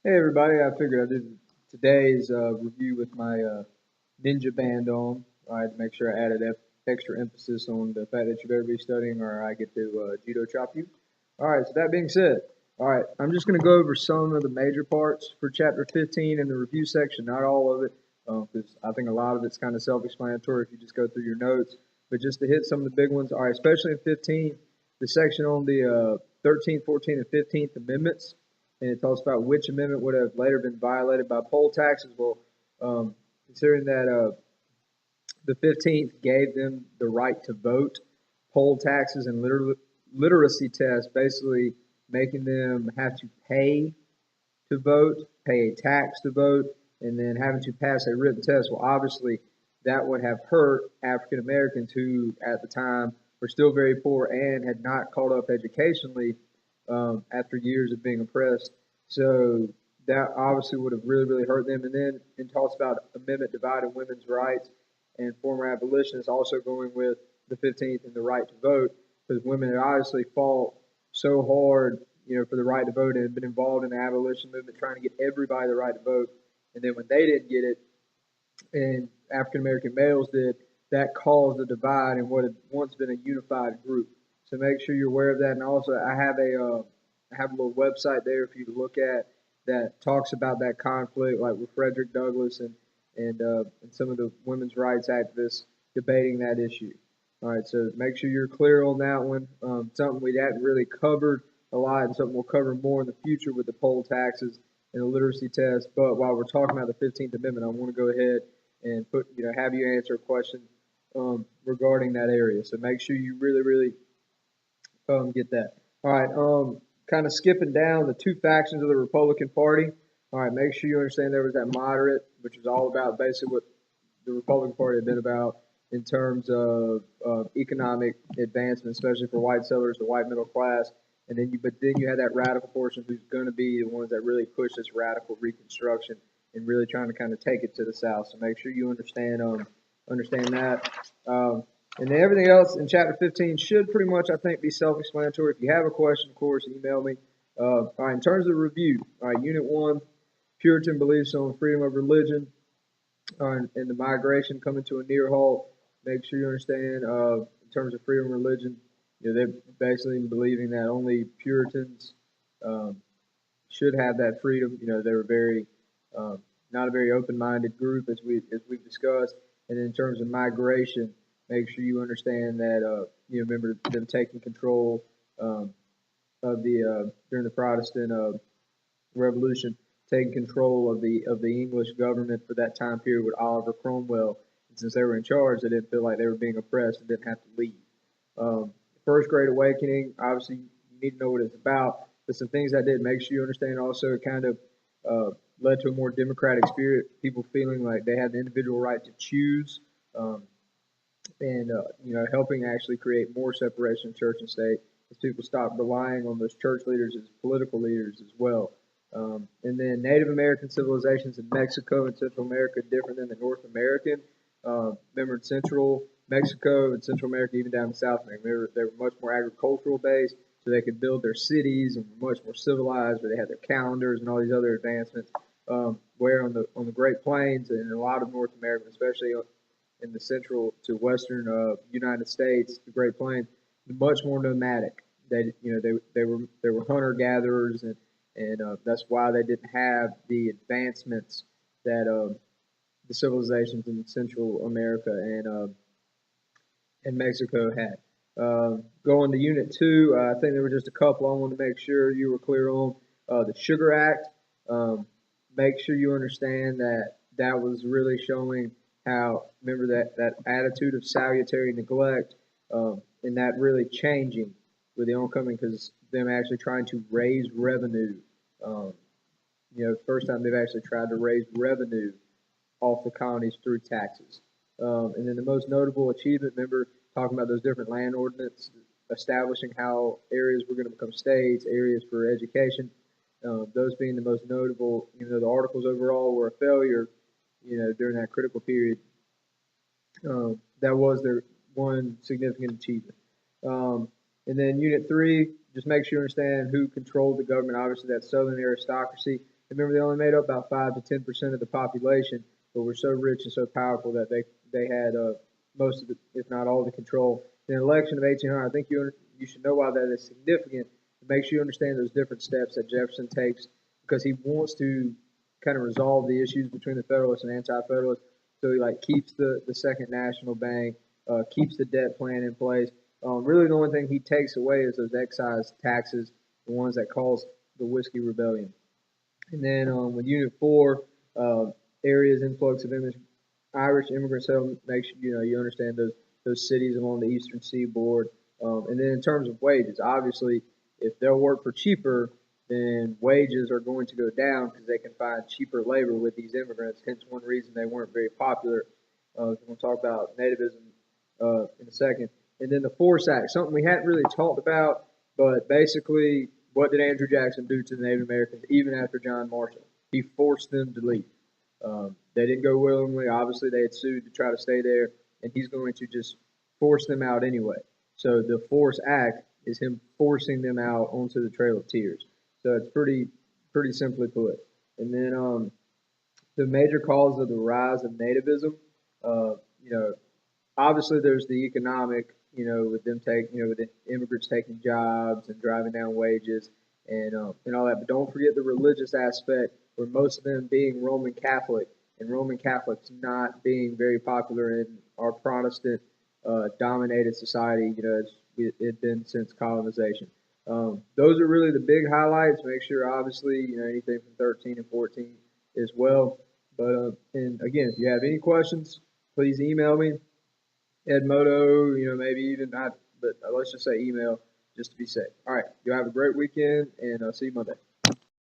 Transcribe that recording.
Hey everybody, I figured I'd do today's review with my ninja band on. I had to make sure I added extra emphasis on the fact that you better be studying or I get to judo chop you. Alright, so that being said, alright, I'm just going to go over some of the major parts for chapter 15 in the review section, not all of it, because I think a lot of it's kind of self-explanatory if you just go through your notes, but just to hit some of the big ones. Alright, especially in 15, the section on the 13th, 14th, and 15th amendments, and it talks about which amendment would have later been violated by poll taxes. Well, considering that the 15th gave them the right to vote, poll taxes and literacy tests, basically making them have to pay to vote, pay a tax to vote, and then having to pass a written test. Well, obviously, that would have hurt African Americans who, at the time, were still very poor and had not caught up educationally after years of being oppressed. So that obviously would have really, really hurt them. And then it talks about amendment dividing women's rights, and former abolitionists also going with the 15th and the right to vote, because women had obviously fought so hard, for the right to vote and had been involved in the abolition movement, trying to get everybody the right to vote. And then when they didn't get it, and African American males did, that caused a divide in what had once been a unified group. So make sure you're aware of that. And also, I have a little website there for you to look at that talks about that conflict, like with Frederick Douglass and some of the women's rights activists debating that issue. All right, so make sure you're clear on that one. Something we hadn't really covered a lot, and something we'll cover more in the future with the poll taxes and the literacy test. But while we're talking about the 15th Amendment, I want to go ahead and have you answer a question regarding that area. So make sure you really, really get that. All right, kind of skipping down the two factions of the Republican Party. All right, make sure you understand there was that moderate, which was all about basically what the Republican Party had been about in terms of economic advancement, especially for white settlers, the white middle class. And then you had that radical portion who's going to be the ones that really push this radical Reconstruction and really trying to kind of take it to the South. So make sure you understand that. And then everything else in chapter 15 should pretty much, I think, be self-explanatory. If you have a question, of course, email me. All right, in terms of review, all right, Unit 1, Puritan beliefs on freedom of religion and the migration coming to a near halt. Make sure you understand in terms of freedom of religion, they're basically believing that only Puritans should have that freedom. They were very not a very open-minded group as we've discussed. And in terms of migration, make sure you understand that remember them taking control of the during the Protestant Revolution, taking control of the English government for that time period with Oliver Cromwell. And since they were in charge, they didn't feel like they were being oppressed and didn't have to leave. First Great Awakening, obviously you need to know what it's about, but some things I did make sure you understand also, it kind of led to a more democratic spirit, people feeling like they had the individual right to choose, and helping actually create more separation of church and state as people stopped relying on those church leaders as political leaders as well. And then Native American civilizations in Mexico and Central America different than the North American. Remember, in Central Mexico and Central America, even down to South America, they were much more agricultural based, so they could build their cities and were much more civilized, where they had their calendars and all these other advancements. Where on the Great Plains and in a lot of North America, especially in the central to western United States, the Great Plains, much more nomadic. They were hunter gatherers, and that's why they didn't have the advancements that the civilizations in Central America and Mexico had. Going to Unit 2, I think there were just a couple I wanted to make sure you were clear on. The Sugar Act, make sure you understand that was really showing how, remember that attitude of salutary neglect, and that really changing with the oncoming, because them actually trying to raise revenue. First time they've actually tried to raise revenue off the colonies through taxes. And then the most notable achievement, remember, talking about those different land ordinances, establishing how areas were going to become states, areas for education, those being the most notable. The articles overall were a failure, during that critical period. That was their one significant achievement. And then Unit 3, just make sure you understand who controlled the government. Obviously, that Southern aristocracy. Remember, they only made up about 5 to 10% of the population, but were so rich and so powerful that they had most of the, if not all, the control. In the election of 1800, I think you should know why that is significant. It makes you understand those different steps that Jefferson takes because he wants to kind of resolve the issues between the Federalists and Anti-Federalists. So he like keeps the Second National Bank, keeps the debt plan in place. Really, the only thing he takes away is those excise taxes, the ones that caused the Whiskey Rebellion. And then with Unit 4, areas influx of Irish immigrant settlement makes you understand those cities along the eastern seaboard. And then in terms of wages, obviously, if they'll work for cheaper, then wages are going to go down because they can find cheaper labor with these immigrants. Hence, one reason they weren't very popular. We'll talk about nativism in a second. And then the Force Act, something we hadn't really talked about, but basically, what did Andrew Jackson do to the Native Americans even after John Marshall? He forced them to leave. They didn't go willingly. Obviously, they had sued to try to stay there, and he's going to just force them out anyway. So the Force Act is him forcing them out onto the Trail of Tears. So it's pretty simply put. And then the major cause of the rise of nativism, obviously there's the economic, with them with the immigrants taking jobs and driving down wages and all that. But don't forget the religious aspect, where most of them being Roman Catholic and Roman Catholics not being very popular in our Protestant dominated society. It's it been since colonization. Those are really the big highlights. Make sure, obviously, anything from 13 and 14 as well. But and again, if you have any questions, please email me. Edmodo, maybe even not, but let's just say email just to be safe. All right, you have a great weekend, and I'll see you Monday.